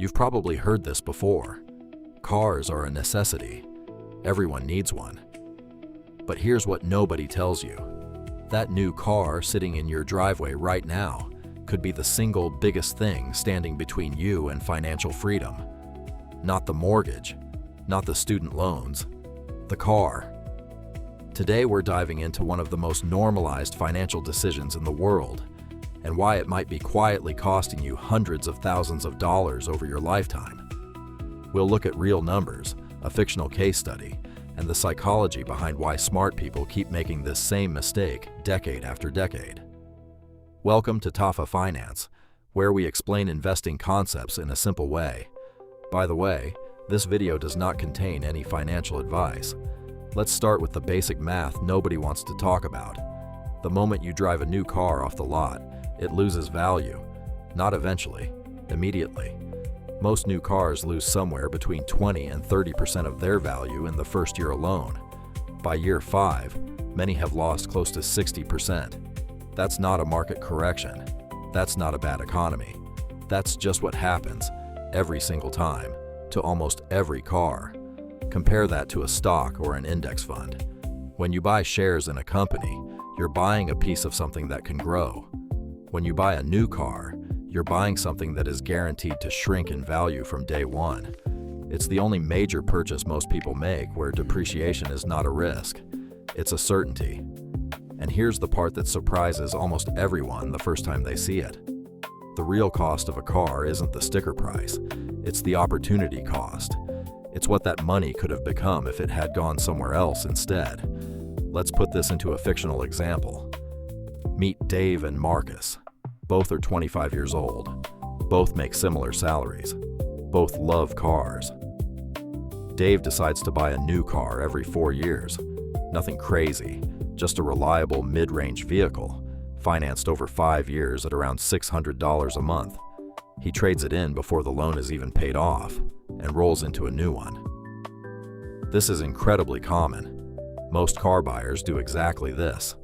You've probably heard this before. Cars are a necessity. Everyone needs one. But here's what nobody tells you. That new car sitting in your driveway right now could be the single biggest thing standing between you and financial freedom. Not the mortgage, not the student loans, the car. Today we're diving into one of the most normalized financial decisions in the world, and why it might be quietly costing you hundreds of thousands of dollars over your lifetime. We'll look at real numbers, a fictional case study, and the psychology behind why smart people keep making this same mistake decade after decade. Welcome to Tafa Finance, where we explain investing concepts in a simple way. By the way, this video does not contain any financial advice. Let's start with the basic math nobody wants to talk about. The moment you drive a new car off the lot, it loses value. Not eventually, immediately. Most new cars lose somewhere between 20 and 30% of their value in the first year alone. By year 5, many have lost close to 60%. That's not a market correction. That's not a bad economy. That's just what happens every single time to almost every car. Compare that to a stock or an index fund. When you buy shares in a company, you're buying a piece of something that can grow. When you buy a new car, you're buying something that is guaranteed to shrink in value from day one. It's the only major purchase most people make where depreciation is not a risk. It's a certainty. And here's the part that surprises almost everyone the first time they see it. The real cost of a car isn't the sticker price. It's the opportunity cost. It's what that money could have become if it had gone somewhere else instead. Let's put this into a fictional example. Meet Dave and Marcus. Both are 25 years old. Both make similar salaries. Both love cars. Dave decides to buy a new car every 4 years. Nothing crazy, just a reliable mid-range vehicle, financed over 5 years at around $600 a month. He trades it in before the loan is even paid off and rolls into a new one. This is incredibly common. Most car buyers do exactly this.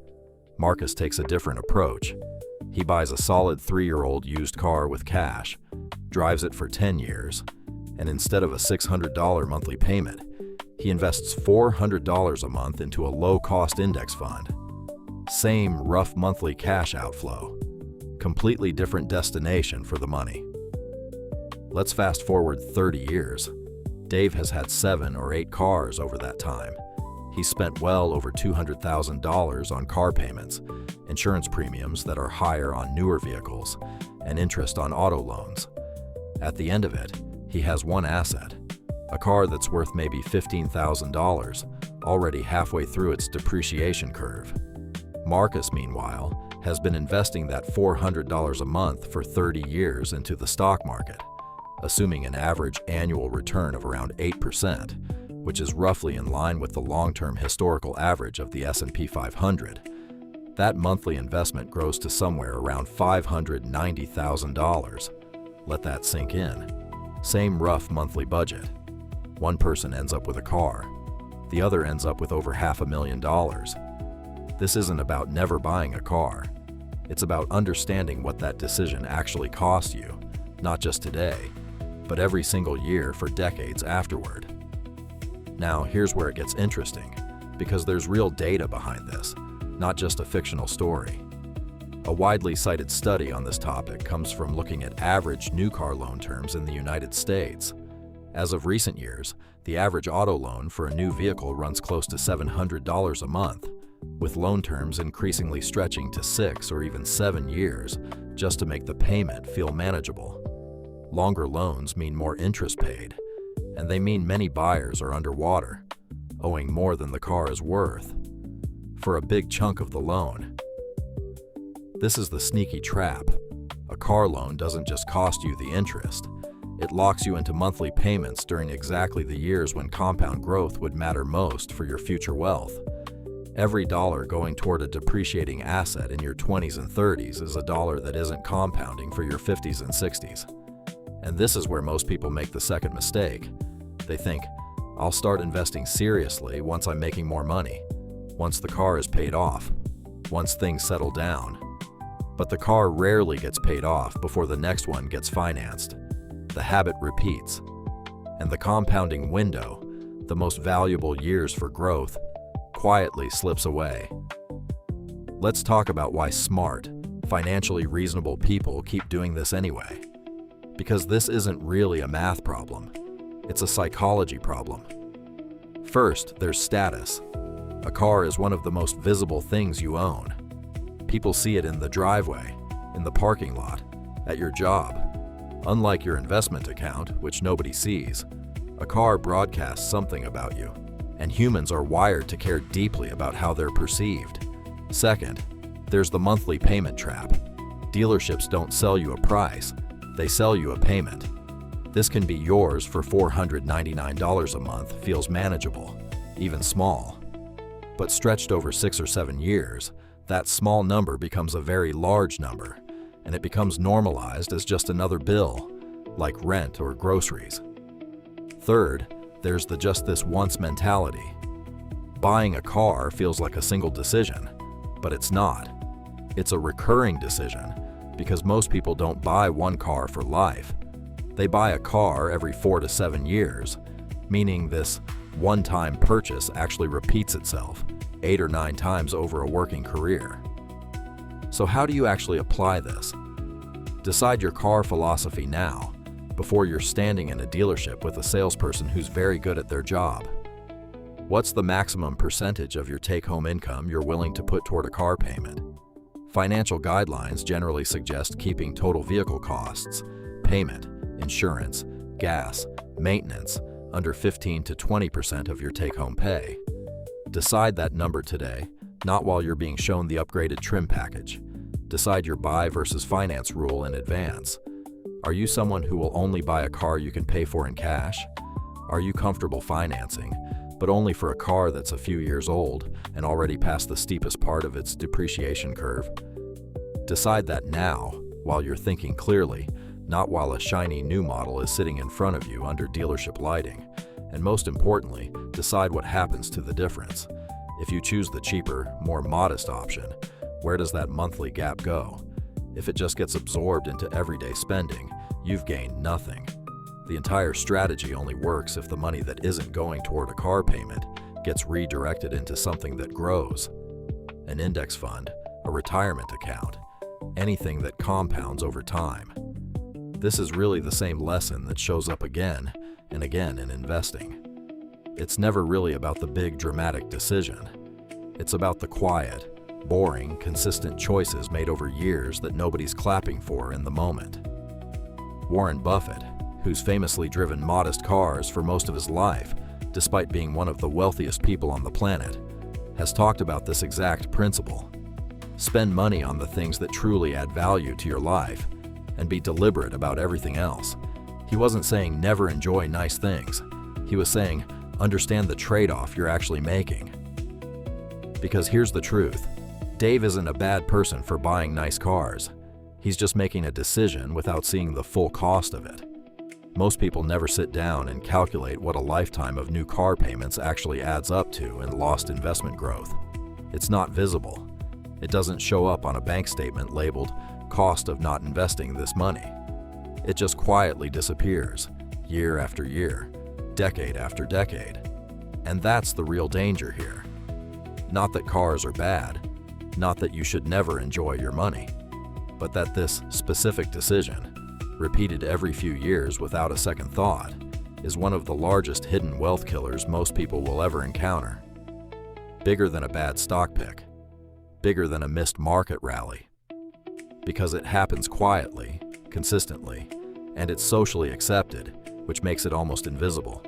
Marcus takes a different approach. He buys a solid 3-year-old used car with cash, drives it for 10 years, and instead of a $600 monthly payment, he invests $400 a month into a low-cost index fund. Same rough monthly cash outflow. Completely different destination for the money. Let's fast forward 30 years. Dave has had 7 or 8 cars over that time. He's spent well over $200,000 on car payments, insurance premiums that are higher on newer vehicles, and interest on auto loans. At the end of it, he has one asset, a car that's worth maybe $15,000, already halfway through its depreciation curve. Marcus, meanwhile, has been investing that $400 a month for 30 years into the stock market, assuming an average annual return of around 8%, which is roughly in line with the long-term historical average of the S&P 500. That monthly investment grows to somewhere around $590,000. Let that sink in. Same rough monthly budget. One person ends up with a car. The other ends up with over $500,000. This isn't about never buying a car. It's about understanding what that decision actually cost you, not just today, but every single year for decades afterward. Now, here's where it gets interesting, because there's real data behind this, not just a fictional story. A widely cited study on this topic comes from looking at average new car loan terms in the United States. As of recent years, the average auto loan for a new vehicle runs close to $700 a month, with loan terms increasingly stretching to 6 or even 7 years just to make the payment feel manageable. Longer loans mean more interest paid, and they mean many buyers are underwater, owing more than the car is worth, for a big chunk of the loan. This is the sneaky trap. A car loan doesn't just cost you the interest. It locks you into monthly payments during exactly the years when compound growth would matter most for your future wealth. Every dollar going toward a depreciating asset in your 20s and 30s is a dollar that isn't compounding for your 50s and 60s. And this is where most people make the second mistake. They think, I'll start investing seriously once I'm making more money, once the car is paid off, once things settle down. But the car rarely gets paid off before the next one gets financed. the habit repeats, and the compounding window, the most valuable years for growth, quietly slips away. Let's talk about why smart, financially reasonable people keep doing this anyway. Because this isn't really a math problem, it's a psychology problem. First, there's status. A car is one of the most visible things you own. People see it in the driveway, in the parking lot, at your job. Unlike your investment account, which nobody sees, a car broadcasts something about you, and humans are wired to care deeply about how they're perceived. Second, there's the monthly payment trap. Dealerships don't sell you a price, they sell you a payment. This can be yours for $499 a month, feels manageable, even small. But stretched over 6 or 7 years, that small number becomes a very large number, and it becomes normalized as just another bill, like rent or groceries. Third, there's the just this once mentality. Buying a car feels like a single decision, but it's not. It's a recurring decision, because most people don't buy one car for life. They buy a car every 4 to 7 years, meaning this one-time purchase actually repeats itself 8 or 9 times over a working career. So how do you actually apply this? Decide your car philosophy now, before you're standing in a dealership with a salesperson who's very good at their job. What's the maximum percentage of your take-home income you're willing to put toward a car payment? Financial guidelines generally suggest keeping total vehicle costs, payment, insurance, gas, maintenance under 15 to 20% of your take-home pay. Decide that number today, not while you're being shown the upgraded trim package. Decide your buy versus finance rule in advance. Are you someone who will only buy a car you can pay for in cash? Are you comfortable financing, but only for a car that's a few years old and already past the steepest part of its depreciation curve? Decide that now, while you're thinking clearly, not while a shiny new model is sitting in front of you under dealership lighting. And most importantly, decide what happens to the difference. If you choose the cheaper, more modest option, where does that monthly gap go? If it just gets absorbed into everyday spending, you've gained nothing. The entire strategy only works if the money that isn't going toward a car payment gets redirected into something that grows. An index fund, a retirement account, anything that compounds over time. This is really the same lesson that shows up again and again in investing. It's never really about the big dramatic decision. It's about the quiet, boring, consistent choices made over years that nobody's clapping for in the moment. Warren Buffett, who's famously driven modest cars for most of his life, despite being one of the wealthiest people on the planet, has talked about this exact principle. Spend money on the things that truly add value to your life, and be deliberate about everything else. He wasn't saying never enjoy nice things. He was saying understand the trade-off you're actually making. Because here's the truth. Dave isn't a bad person for buying nice cars. He's just making a decision without seeing the full cost of it. Most people never sit down and calculate what a lifetime of new car payments actually adds up to in lost investment growth. It's not visible. It doesn't show up on a bank statement labeled cost of not investing this money. It just quietly disappears, year after year, decade after decade. And that's the real danger here. Not that cars are bad, not that you should never enjoy your money, but that this specific decision, repeated every few years without a second thought, is one of the largest hidden wealth killers most people will ever encounter. Bigger than a bad stock pick, bigger than a missed market rally. Because it happens quietly, consistently, and it's socially accepted, which makes it almost invisible.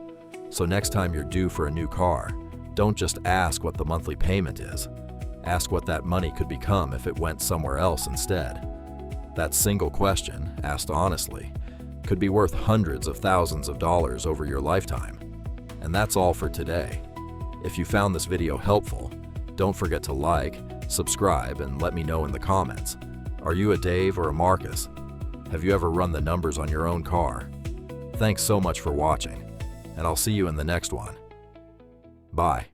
So next time you're due for a new car, don't just ask what the monthly payment is. Ask what that money could become if it went somewhere else instead. That single question, asked honestly, could be worth hundreds of thousands of dollars over your lifetime. And that's all for today. If you found this video helpful, don't forget to like, subscribe, and let me know in the comments. Are you a Dave or a Marcus? Have you ever run the numbers on your own car? Thanks so much for watching, and I'll see you in the next one. Bye.